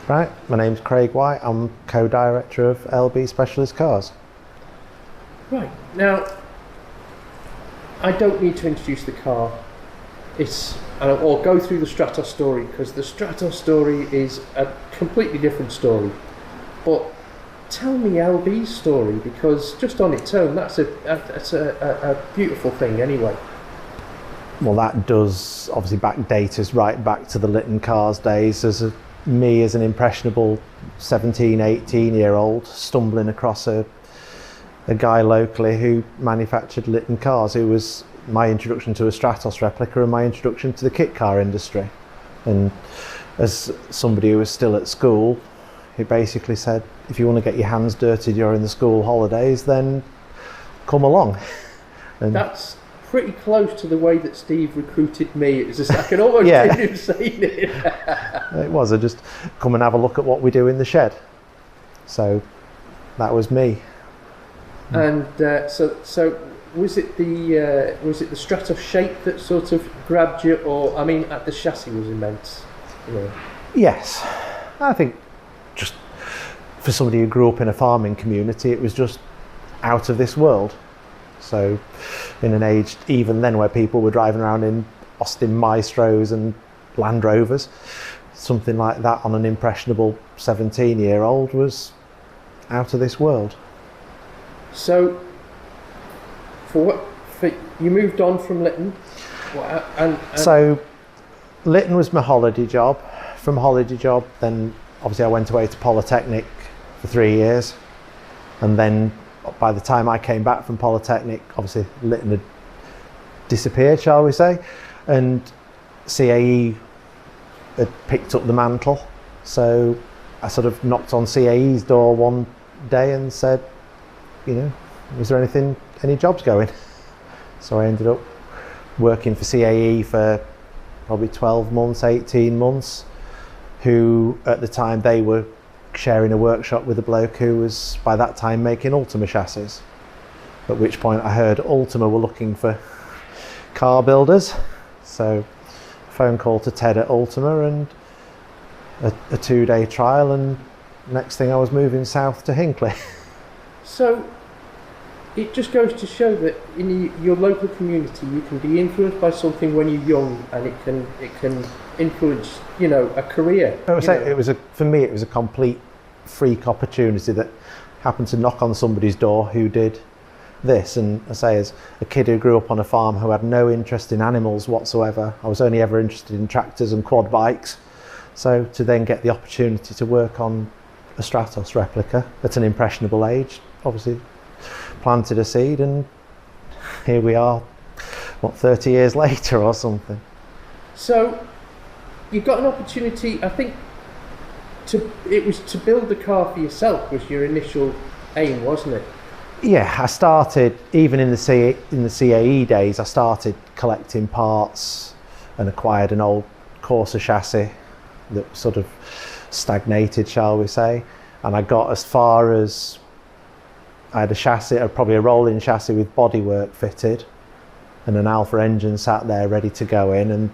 Right, my name's Craig White. I'm co-director of LB Specialist Cars. Right, now, I don't need to introduce the car. Or go through the Stratos story, because the Stratos story is a completely different story. But tell me LB's story, because just on its own, that's a beautiful thing anyway. Well, that does obviously backdate us right back to the Lytton Cars days. Me as an impressionable 17, 18-year-old stumbling across a guy locally who manufactured Lytton cars, who was my introduction to a Stratos replica and my introduction to the kit car industry. And as somebody who was still at school, he basically said, if you want to get your hands dirty during the school holidays, then come along. And that's pretty close to the way that Steve recruited me. I can almost hear him saying it. It was, I just come and have a look at what we do in the shed. So that was me. And so was it the Stratos shape that sort of grabbed you, or I mean, the chassis was immense. You know. Yes, I think just for somebody who grew up in a farming community, it was just out of this world. So in an age even then where people were driving around in Austin Maestros and Land Rovers, something like that on an impressionable 17-year-old was out of this world. So you moved on from Lytton, and so Lytton was my holiday job. From holiday job, then obviously I went away to Polytechnic for 3 years, and then by the time I came back from Polytechnic, obviously Lytton had disappeared, shall we say, and CAE had picked up the mantle. So I sort of knocked on CAE's door one day and said, you know, is there any jobs going? So I ended up working for CAE for probably 12 months, 18 months, who at the time they were sharing a workshop with a bloke who was by that time making Ultima chassis. At which point I heard Ultima were looking for car builders. So phone call to Ted at Ultima and a 2-day trial, and next thing I was moving south to Hinckley. So it just goes to show that in your local community you can be influenced by something when you're young, and it can influence, you know, a career. For me it was a complete freak opportunity that happened to knock on somebody's door who did this. And I say, as a kid who grew up on a farm who had no interest in animals whatsoever, I was only ever interested in tractors and quad bikes. So to then get the opportunity to work on a Stratos replica at an impressionable age, obviously planted a seed, and here we are, 30 years later or something. So you got an opportunity, I think, it was to build the car for yourself was your initial aim, wasn't it? Yeah, I started, even in the CAE days, I started collecting parts and acquired an old Corsa chassis that sort of stagnated, shall we say, and I got as far as I had a chassis, probably a rolling chassis with bodywork fitted and an Alpha engine sat there ready to go in, and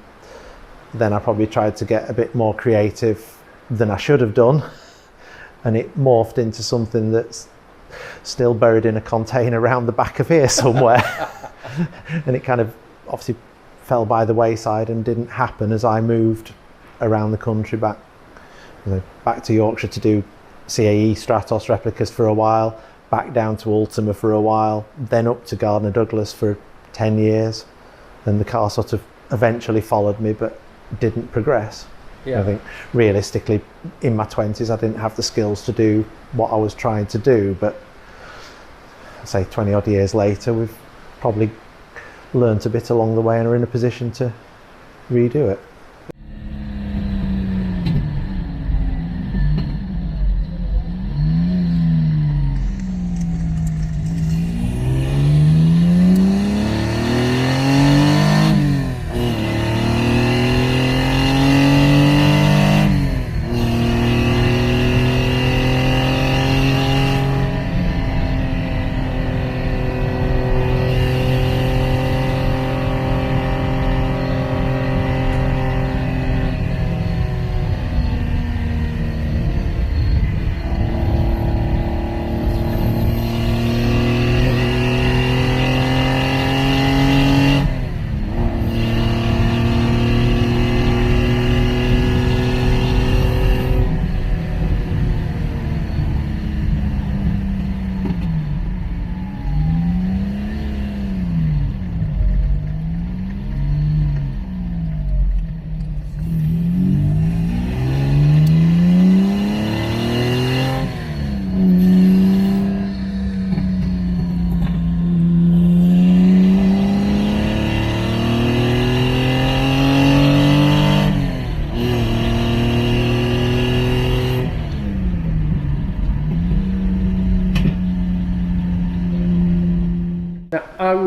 then I probably tried to get a bit more creative than I should have done, and it morphed into something that's still buried in a container around the back of here somewhere. And it kind of obviously fell by the wayside and didn't happen as I moved around the country back to Yorkshire to do CAE Stratos replicas for a while, back down to Ultima for a while, then up to Gardner Douglas for 10 years, and the car sort of eventually followed me but didn't progress. Yeah. I think realistically in my 20s I didn't have the skills to do what I was trying to do, but say 20 odd years later we've probably learnt a bit along the way and are in a position to redo it.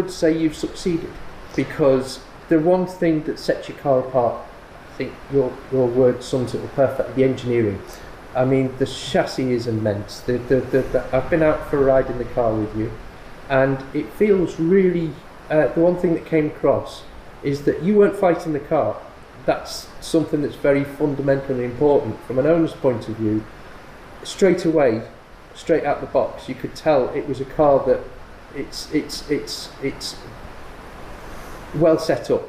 would say you've succeeded, because the one thing that sets your car apart, I think your word sums it up perfectly, the engineering. I mean, the chassis is immense. I've been out for a ride in the car with you, and it feels really, the one thing that came across is that you weren't fighting the car. That's something that's very fundamentally important from an owner's point of view. Straight away, straight out the box, you could tell it was a car that it's well set up.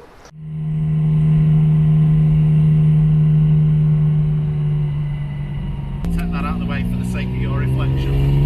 Take that out of the way for the sake of your reflection.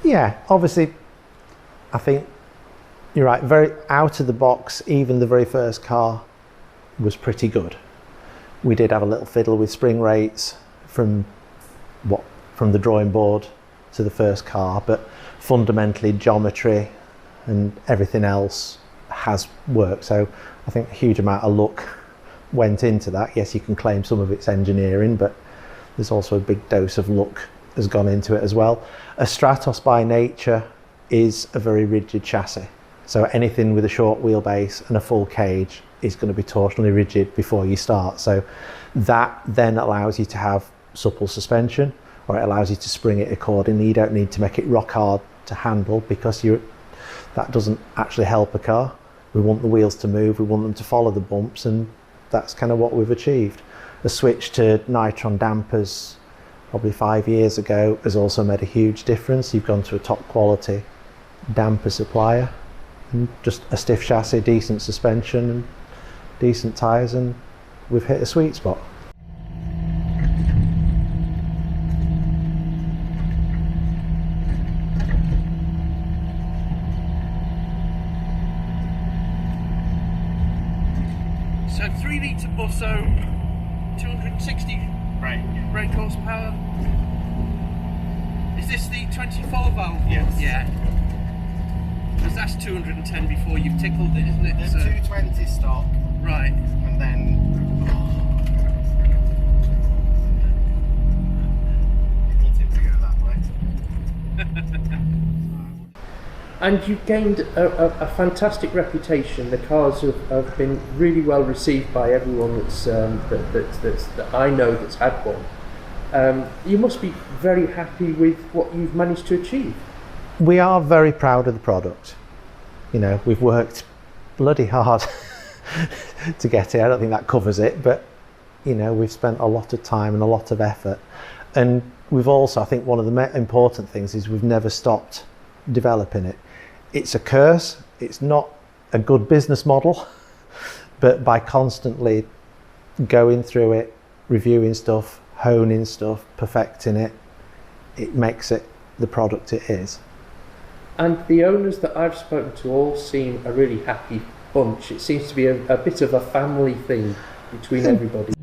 Yeah, obviously, I think you're right. Very out of the box, even the very first car was pretty good. We did have a little fiddle with spring rates from the drawing board to the first car, but fundamentally geometry and everything else has worked. So I think a huge amount of luck went into that. Yes, you can claim some of it's engineering, but there's also a big dose of luck has gone into it as well. A Stratos by nature is a very rigid chassis. So anything with a short wheelbase and a full cage is going to be torsionally rigid before you start. So that then allows you to have supple suspension, or it allows you to spring it accordingly. You don't need to make it rock hard to handle, because that doesn't actually help a car. We want the wheels to move, we want them to follow the bumps, and that's kind of what we've achieved. The switch to nitron dampers probably 5 years ago has also made a huge difference. You've gone to a top quality damper supplier, and just a stiff chassis, decent suspension and decent tyres, and we've hit a sweet spot. So 3 litre Busso, 260 brake horsepower. Is this the 24 valve? Yes. Yeah. Because that's 210 before you've tickled it, isn't it? There's 220 stock. Right. And then it needs it to go that way. And you've gained a fantastic reputation. The cars have been really well received by everyone that I know that's had one. You must be very happy with what you've managed to achieve. We are very proud of the product. You know, we've worked bloody hard to get it. I don't think that covers it, but you know, we've spent a lot of time and a lot of effort. And we've also, I think one of the important things is we've never stopped developing it. It's a curse, it's not a good business model, but by constantly going through it, reviewing stuff, honing stuff, perfecting it, it makes it the product it is. And the owners that I've spoken to all seem a really happy bunch. It seems to be a bit of a family thing between everybody.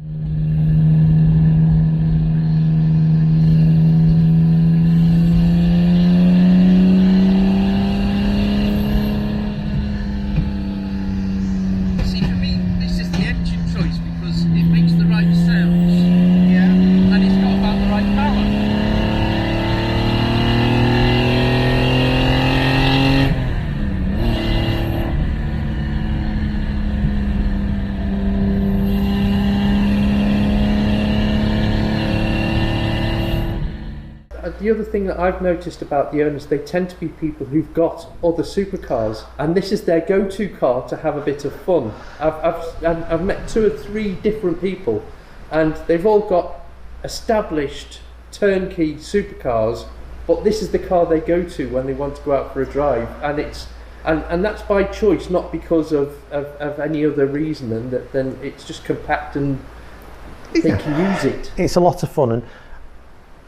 See, for me, this is the engine choice because it makes the right sounds. Yeah. And it's got about the right power. the other thing that I've noticed about the owners, they tend to be people who've got other supercars, and this is their go-to car to have a bit of fun. I've met 2 or 3 different people, and they've all got established turnkey supercars, but this is the car they go to when they want to go out for a drive, and that's by choice, not because of any other reason, and then it's just compact and they can use it. It's a lot of fun, and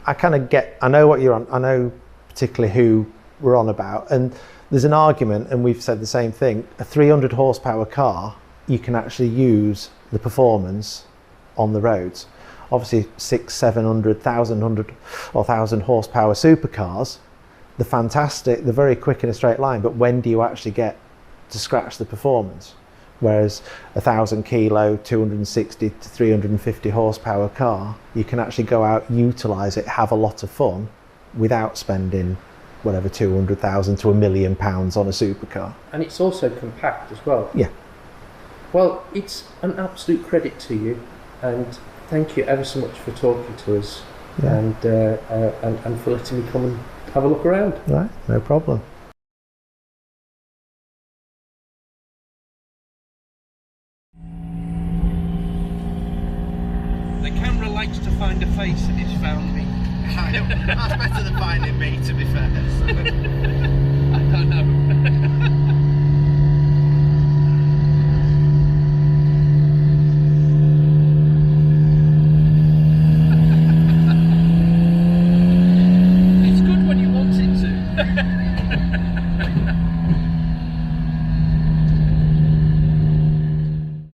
I kind of I know what you're on, I know particularly who we're on about, and there's an argument, and we've said the same thing, a 300 horsepower car, you can actually use the performance on the roads. Obviously 600, 700, 1,000 horsepower supercars, they're fantastic, they're very quick in a straight line, but when do you actually get to scratch the performance? Whereas 1,000 kilo, 260 to 350 horsepower car, you can actually go out, utilise it, have a lot of fun without spending whatever 200,000 to £1 million on a supercar. And it's also compact as well. Yeah. Well, it's an absolute credit to you, and thank you ever so much for talking to us, Yeah. and for letting me come and have a look around. Right, no problem. The camera likes to find a face and it's found me. That's better than finding me, to be fair. I don't know.